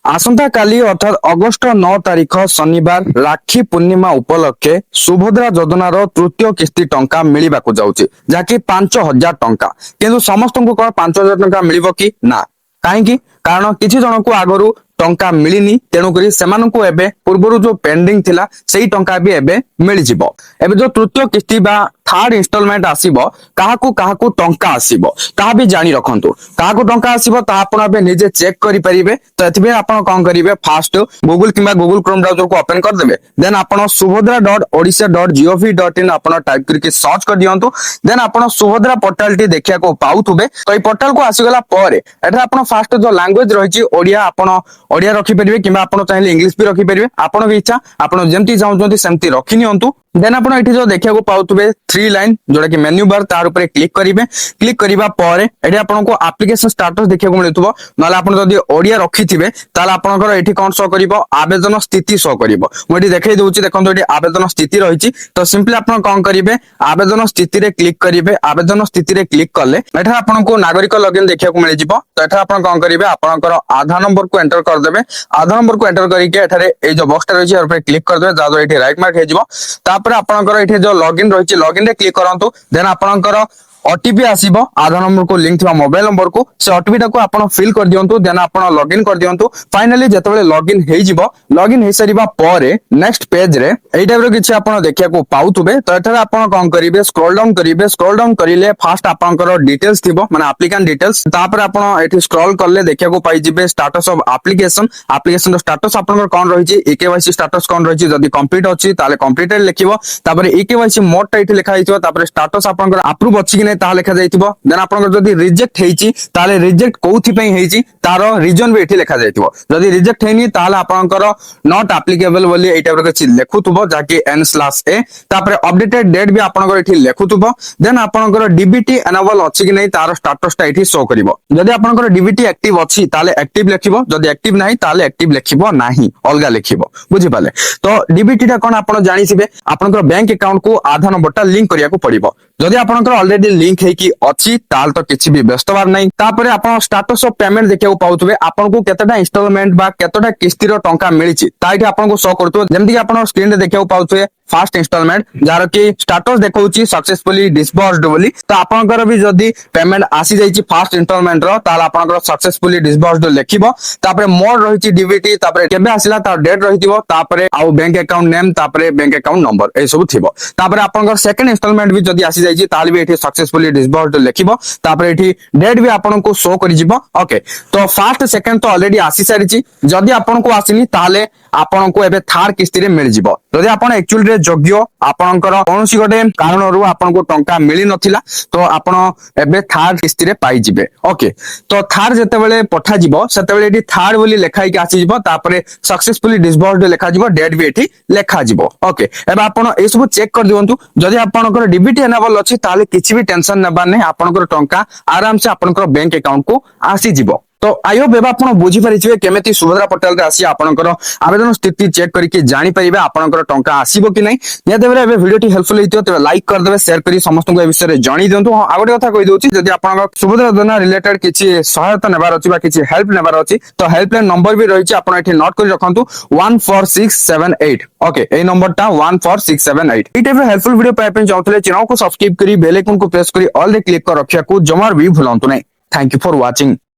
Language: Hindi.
आसंता काली अर्थात अगस्ट 9 तारिख शनिवार राखी पूर्णिमा उपलक्षे सुभद्रा योजनार तृतीय किस्ती टंका मिलिबाकु जाउछि जाकि 5000 टंका किंतु समस्त को 5000 टंका मिलिबो कि ना काहेकि कारण किछि जन को आगरु टंका मिलिनी तेणुकरी सेमानंकु एबे पूर्वरु जो पेंडिंग थिला सेही टंका भी एबे मिलि जिवो। एबे जो तृतीय किस्ती बा थर्ड इंस्टॉलमेंट आसीबो काहाकू टंका आसीबो ता भी जानि रखंतु काहाकू टंका आसीबो ता आपण एबे निजे चेक करि परिबे। तो एथिबे आपण कोन करिवे फास्ट गूगल किबा गूगल क्रोम ब्राउजर को ओपन कर देबे देन आपण subhadra.odisha.gov.in आपण टाइप करके सर्च कर दियंतु देन आपण सुभद्रा पोर्टल टी देखिया को पाउथुबे। तो ए पोर्टल को आसीगला परे एठा आपण फास्ट जो लैंग्वेज रहिछि ओडिया आपण ओडिया रखि परिबे किबा आपण चाहिले इंग्लिश भी रखि परिबे आपण भी इच्छा आपण जेमति चाहउछंती सेमति रखि नियंतु। देन आपण एठी जो देखिया को पाउथुबे 3 लाइन जोडा कि मेन्यू बार तार ऊपर क्लिक करिवे। क्लिक करिबा परे एठी आपण को एप्लीकेशन स्टेटस देखिया को मिलुथबो नला आपण जदी ओडिया रखिथिबे ताला आपनकर एठी कोन शो करिवो आवेदन स्थिति शो करिवो। मु एठी देखाइ दउछि देखंतु एठी आवेदन स्थिति रहिछि। तो सिंपली आपण कोन करिवे आवेदन स्थिति रे क्लिक करिवे। आवेदन स्थिति रे क्लिक करले एठा आपण को नागरिक लॉगिन देखिया को मिलि जिवो। तो एठा आपण कोन करिवे आपनकर आधार नंबर को एंटर कर देबे। आधार नंबर को एंटर करिके एठारे ए जो बॉक्स टा रहिछि ओर पे क्लिक कर देबे जादो एठी राइट मार्क हे जिवो। तापर आपनकर एठी जो लॉगिन रहिछि लॉगिन रे क्लिक करंतु देन आपनकर ओटीपी आसीबो आधार नंबर को लिंक थिबा मोबाइल नंबर को से ओटीपी टा को आपण फिल कर दियंतु देन आपण लॉगिन कर दियंतु। फाइनली जेतेबेले लॉगिन हे जिवो लॉगिन हे सरीबा परे नेक्स्ट पेज रे एई टाइप रो किछि आपण देखिया को पाउथुबे। तो एठारे आपण कोन करिवे स्क्रॉल डाउन करिले फास्ट आपनकर डिटेल्स थिबो माने एप्लिकेंट डिटेल्स तापर आपण एठी स्क्रॉल करले देखिया को पाइ जिवे स्टेटस ऑफ एप्लिकेशन रो स्टेटस आपनकर कोन रहिछि ईकेवाईसी स्टेटस कोन रहिछि जदी कंप्लीट अछि ताले कंप्लीटेड लिखिबो। तापर ईकेवाईसी मोड टा एठी लिखा हिथिबो तापर स्टेटस आपनकर अप्रूव अछि कि नै ता लिखा जाइथिबो। देन आपनकर जदी रिजेक्ट हेछि ताले रिजेक्ट कोउथि पई हेछि तारो रीजन भी एठी लिखा जाइथिबो। जदी रिजेक्ट हेनी ताले आपनकर नॉट एप्लीकेबल बोली एटा रो किछि लेखुथबो जाकि n/a तापर अपडेटेड डेट भी आपनकर एठी लेखुथबो। देन आपनकर डीबीटी एनेबल अछि कि नै तारो स्टेटस टा एठी शो करिवो। जदी आपनकर डीबीटी एक्टिव अछि ताले एक्टिव लेखिबो जदी एक्टिव नाही ताले एक्टिव लेखिबो नाही अलगा लेखिबो बुझि पाले। तो डीबीटी टा कोन आपण जानिसिबे आपनकर बैंक अकाउंट को आधार नंबर टा लिंक करिया को पड़िबो। जदी आपनकर ऑलरेडी लिंक है कि अछि ताल तो किछि भी व्यस्त बार नहीं। तापर आपण स्टेटस ऑफ पेमेंट देखिया को पाउथबे आपण को केतेटा इंस्टॉलमेंट बा केतेटा किस्ती रो टंका मिलिछि ताइठी आपण को शो करतो जेमति कि आपण स्क्रीन रे देखिया को पाउथबे फर्स्ट इंस्टॉलमेंट जार की स्टेटस देखौछि सक्सेसफुली डिस्बर्स्ड बोली। तो आपनकर भी जदी पेमेंट आसी जाइछि फर्स्ट इंस्टॉलमेंट रो ताल आपनकर सक्सेसफुली डिस्बर्स्ड लेखिबो। तापर मोर रहिछि डीबीटी तापर केबे आसिला तार डेट रहिथिबो तापर आउ बैंक अकाउंट नेम तापर बैंक अकाउंट नंबर ए सब थिबो। तापर आपनकर सेकंड इंस्टॉलमेंट भी जदी आसी जाइछि ताल भी एठी सक्सेसफुली डिस्बर्स्ड लेखिबो। तापर एठी डेट भी आपन को शो करि जिवो। ओके तो फर्स्ट सेकंड तो ऑलरेडी आसी सारिछि जदी आपन को आसिनी ताले आपन को एबे थर्ड किस्ती रे मिल जिवो। जदी आपन एक्चुअली रे योग्य आपनकर कोनोसी गोटे कारणरू आपन को टंका मिली नथिला तो आपन एबे थर्ड किस्ती रे पाई जिवे। ओके तो थर्ड जेतेबेले पठा जिवो सेतेबेले एठी थर्ड बोली लेखाई के आसी जिवो तापर सक्सेसफुली डिस्बर्स्ड लेखा जिवो डेट भी एठी लेखा जिवो। ओके एबे आपन ए सब चेक कर दियंतु जदी आपनकर डीबीटी एनेबल अछि ताले किछि भी टेंशन नेबा नै आपनकर टंका आराम से आपनकर बैंक अकाउंट को आसी जिवो। तो आई होप एबा आपण बुझी परिथिबे केमेति सुभद्रा पोर्टल रे आसी आपनकर आवेदन स्थिति चेक करके जानि परिबे आपनकर टंका आसीबो कि नै। यदि एबे वीडियोटी हेल्पफुल हेतियो त लाइक कर देबे शेयर करी समस्त को ए विषय रे जानि दियंतु। हां आ गोटे कथा कहि दोछि जदि आपनकर सुभद्रा योजना रिलेटेड किछि सहायता नेबार अछि बा किछि हेल्प नेबार अछि तो हेल्पलाइन नंबर भी रहिछि आपण एठी नोट करि रखंतु 14678। ओके ए नंबर ता 14678। इटे भी हेल्पफुल वीडियो पाइ पे जाउतले चैनल को सब्सक्राइब करी बेल आइकन को प्रेस करी ऑल रे क्लिक कर रखिया को जमार भी भूलंतु नै। Thank you for watching.